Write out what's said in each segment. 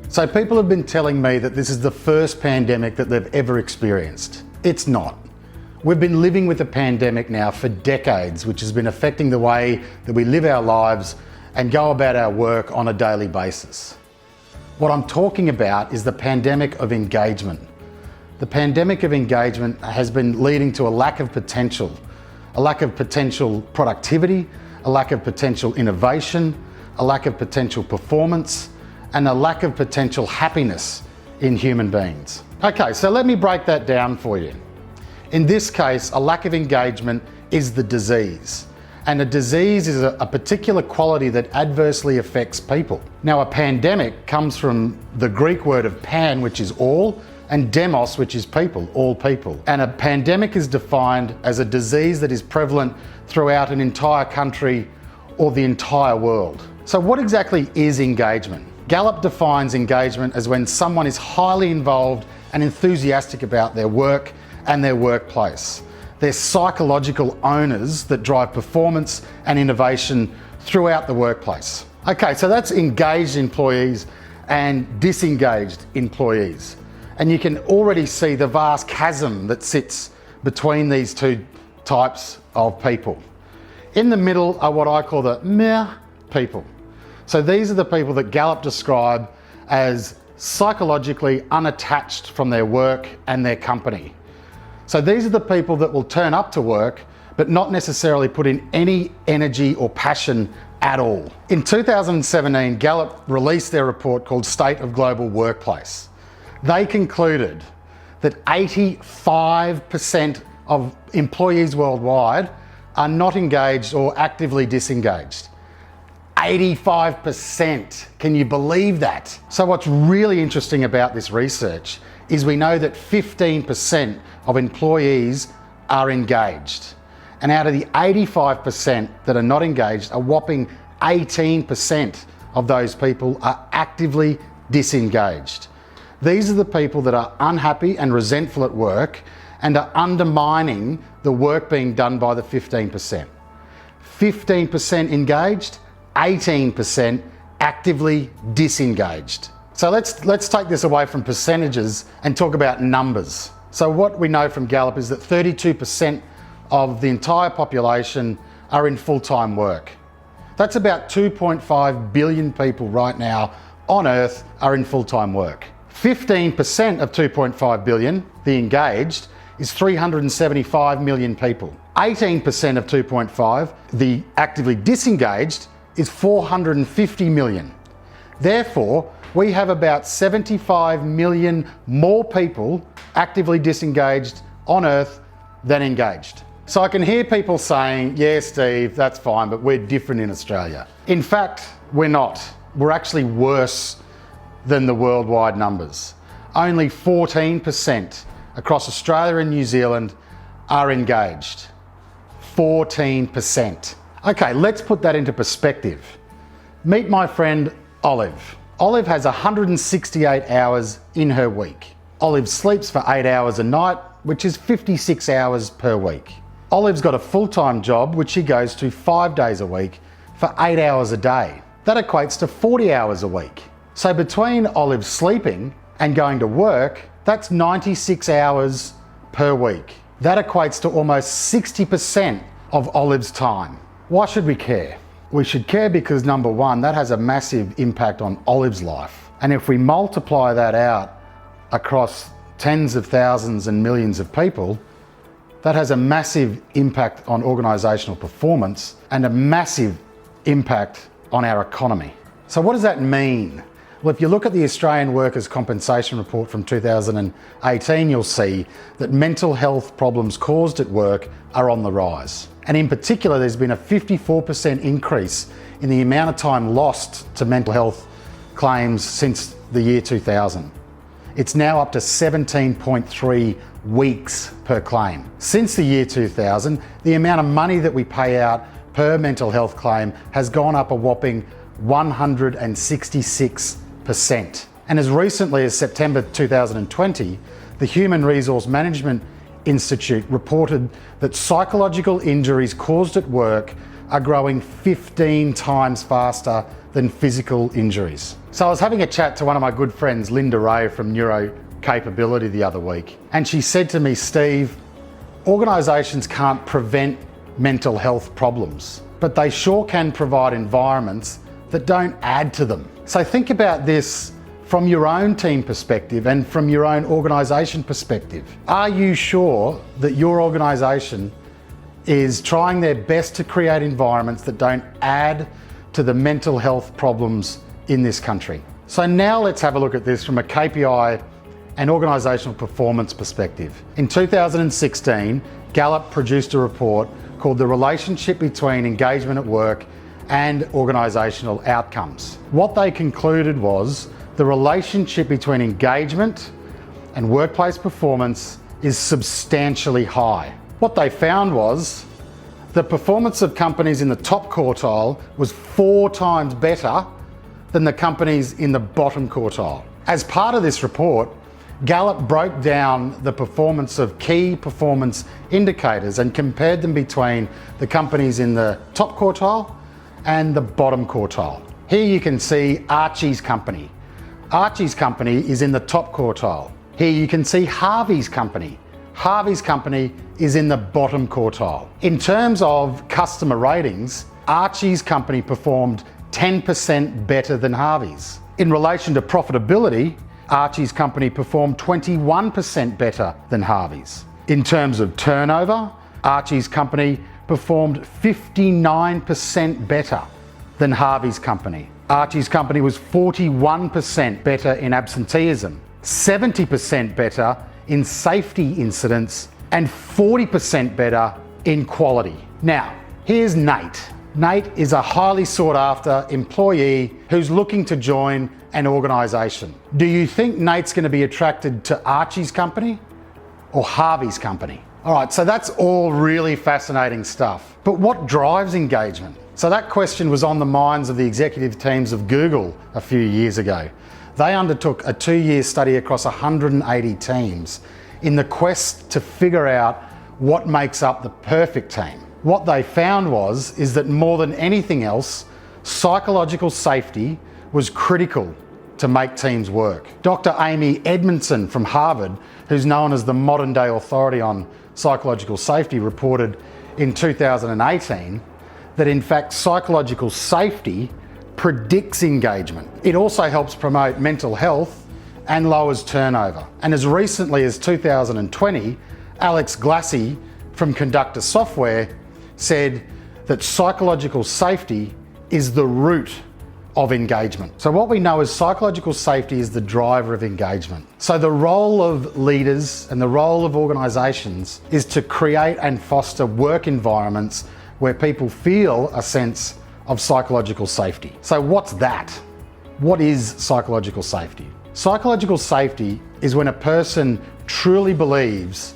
So people have been telling me that this is the first pandemic that they've ever experienced. It's not. We've been living with a pandemic now for decades, which has been affecting the way that we live our lives and go about our work on a daily basis. What I'm talking about is the pandemic of engagement. The pandemic of engagement has been leading to a lack of potential productivity, a lack of potential innovation, a lack of potential performance, and a lack of potential happiness in human beings. Okay, so let me break that down for you. In this case, a lack of engagement is the disease. And a disease is a particular quality that adversely affects people. Now, a pandemic comes from the Greek word of pan, which is all, and demos, which is people, all people. And a pandemic is defined as a disease that is prevalent throughout an entire country or the entire world. So what exactly is engagement? Gallup defines engagement as when someone is highly involved and enthusiastic about their work and their workplace. They're psychological owners that drive performance and innovation throughout the workplace. Okay, so that's engaged employees and disengaged employees. And you can already see the vast chasm that sits between these two types of people. In the middle are what I call the meh people. So these are the people that Gallup describe as psychologically unattached from their work and their company. So these are the people that will turn up to work, but not necessarily put in any energy or passion at all. In 2017, Gallup released their report called State of Global Workplace. They concluded that 85% of employees worldwide are not engaged or actively disengaged. 85%. Can you believe that? So what's really interesting about this research is we know that 15% of employees are engaged. And out of the 85% that are not engaged, a whopping 18% of those people are actively disengaged. These are the people that are unhappy and resentful at work and are undermining the work being done by the 15%. 15% engaged, 18% actively disengaged. So let's take this away from percentages and talk about numbers. So what we know from Gallup is that 32% of the entire population are in full-time work. That's about 2.5 billion people right now on Earth are in full-time work. 15% of 2.5 billion, the engaged, is 375 million people. 18% of 2.5, the actively disengaged, is 450 million. Therefore, we have about 75 million more people actively disengaged on Earth than engaged. So I can hear people saying, yeah, Steve, that's fine, but we're different in Australia. In fact, we're not. We're actually worse than the worldwide numbers. Only 14% across Australia and New Zealand are engaged. 14%. Okay, let's put that into perspective. Meet my friend Olive. Olive has 168 hours in her week. Olive sleeps for 8 hours a night, which is 56 hours per week. Olive's got a full-time job, which she goes to 5 days a week for 8 hours a day. That equates to 40 hours a week. So between Olive sleeping and going to work, that's 96 hours per week. That equates to almost 60% of Olive's time. Why should we care? We should care because number one, that has a massive impact on Olive's life. And if we multiply that out across tens of thousands and millions of people, that has a massive impact on organisational performance and a massive impact on our economy. So what does that mean? Well, if you look at the Australian Workers' Compensation Report from 2018, you'll see that mental health problems caused at work are on the rise. And in particular, there's been a 54% increase in the amount of time lost to mental health claims since the year 2000. It's now up to 17.3 weeks per claim. Since the year 2000, the amount of money that we pay out per mental health claim has gone up a whopping 166%. And as recently as September 2020, the Human Resource Management Institute reported that psychological injuries caused at work are growing 15 times faster than physical injuries. So I was having a chat to one of my good friends, Linda Ray from Neuro Capability the other week, and she said to me, Steve, organisations can't prevent mental health problems, but they sure can provide environments that don't add to them. So think about this from your own team perspective and from your own organisation perspective. Are you sure that your organisation is trying their best to create environments that don't add to the mental health problems in this country? So now let's have a look at this from a KPI and organisational performance perspective. In 2016, Gallup produced a report called The Relationship Between Engagement at Work and Organisational Outcomes. What they concluded was the relationship between engagement and workplace performance is substantially high. What they found was the performance of companies in the top quartile was 4 times better than the companies in the bottom quartile. As part of this report, Gallup broke down the performance of key performance indicators and compared them between the companies in the top quartile and the bottom quartile. Here you can see Archie's company. Archie's company is in the top quartile. Here you can see Harvey's company. Harvey's company is in the bottom quartile. In terms of customer ratings, Archie's company performed 10% better than Harvey's. In relation to profitability, Archie's company performed 21% better than Harvey's. In terms of turnover, Archie's company performed 59% better than Harvey's company. Archie's company was 41% better in absenteeism, 70% better in safety incidents, and 40% better in quality. Now, here's Nate. Nate is a highly sought after employee who's looking to join an organisation. Do you think Nate's going to be attracted to Archie's company or Harvey's company? All right, so that's all really fascinating stuff. But what drives engagement? So that question was on the minds of the executive teams of Google a few years ago. They undertook a 2-year study across 180 teams in the quest to figure out what makes up the perfect team. What they found is that more than anything else, psychological safety was critical to make teams work. Dr. Amy Edmondson from Harvard, who's known as the modern day authority on psychological safety, reported in 2018 that in fact psychological safety predicts engagement. It also helps promote mental health and lowers turnover. And as recently as 2020, Alex Glassy from Conductor Software said that psychological safety is the root of engagement. So what we know is psychological safety is the driver of engagement. So the role of leaders and the role of organisations is to create and foster work environments where people feel a sense of psychological safety. So what's that? What is psychological safety? Psychological safety is when a person truly believes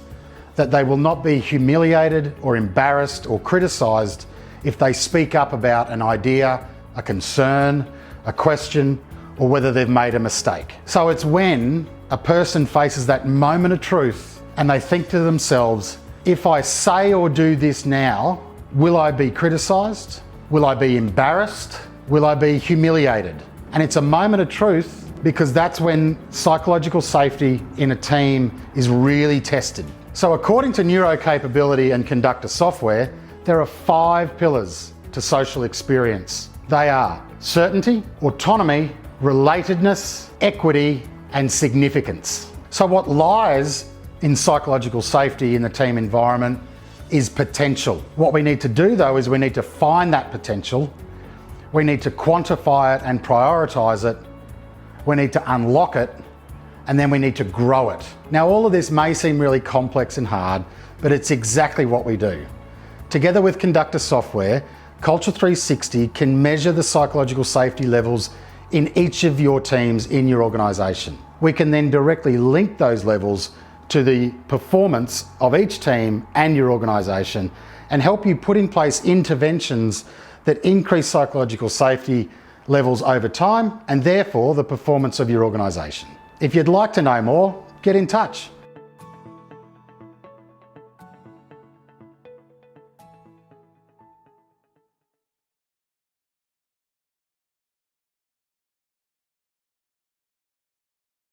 that they will not be humiliated or embarrassed or criticised if they speak up about an idea, a concern, a question, or whether they've made a mistake. So it's when a person faces that moment of truth and they think to themselves, if I say or do this now, will I be criticised? Will I be embarrassed? Will I be humiliated? And it's a moment of truth because that's when psychological safety in a team is really tested. So according to Neuro Capability and Conductor Software, there are 5 pillars to social experience. They are certainty, autonomy, relatedness, equity, and significance. So what lies in psychological safety in the team environment is potential. What we need to do though is we need to find that potential, we need to quantify it and prioritise it, we need to unlock it, and then we need to grow it. Now all of this may seem really complex and hard, but it's exactly what we do. Together with Conductor Software, Culture 360 can measure the psychological safety levels in each of your teams in your organisation. We can then directly link those levels to the performance of each team and your organisation and help you put in place interventions that increase psychological safety levels over time and therefore the performance of your organisation. If you'd like to know more, get in touch.